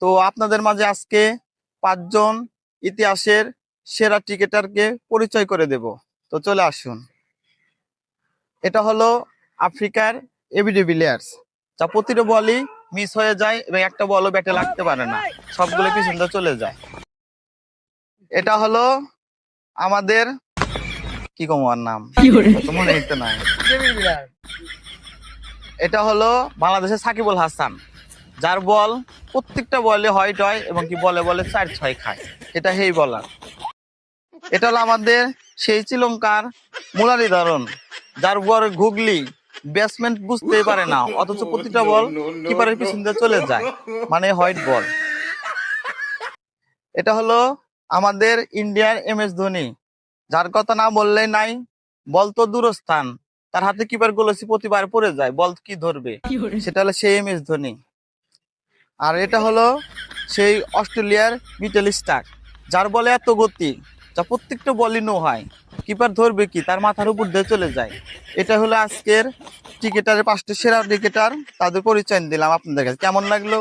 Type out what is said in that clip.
তো আপনাদের মাঝে আজকে 5 জন ইতিহাসের সেরা ক্রিকেটারকে পরিচয় করে দেব। তো চলে আসুন। এটা হলো আফ্রিকার এবি ডিভিলিয়ার্স, যা প্রতিটা বলই মিস হয়ে যায় এবং একটা বলও ব্যাটে লাগতে পারে না, সবগুলো পিছন দিয়ে চলে যায়। এটা হলো আমাদের কি কমার নাম তো মনে হইতে নাই। এটা হলো বাংলাদেশের সাকিবুল হাসান, যার বল প্রত্যেকটা বলে হোয়াইট হয় এবং কি বলে বলে 4-6 খায়। এটা হেই বলার। এটা হলো আমাদের সেই শ্রীলঙ্কার মুরালিধরন, যার বল ঘুগলি ব্যাটসম্যান বুঝতেই পারে না, অথচ প্রতিটা বল কিপারের পিছন দিয়ে চলে যায়, মানে হোয়াইট বল। এটা হলো আমাদের ইন্ডিয়ার MS ধোনি, যার কথা না বললেই নাই। বল তো দূরস্থান, তার হাতে কিপার গোলসি প্রতিবার পড়ে যায়, বল কি ধরবে। সেটা হলো সেই MS ধোনি। আর এটা হলো সেই অস্ট্রেলিয়ার মিচেল স্টার্ক, যার বলে এত গতি, যা প্রত্যেকটা বলই নো হয়, কিপার ধরবে কি, তার মাথার উপর দিয়ে চলে যায়। এটা হলো আজকের ক্রিকেটারের 5টি সেরা ক্রিকেটার, তাদের পরিচয় দিলাম আপনাদের কাছে। কেমন লাগলো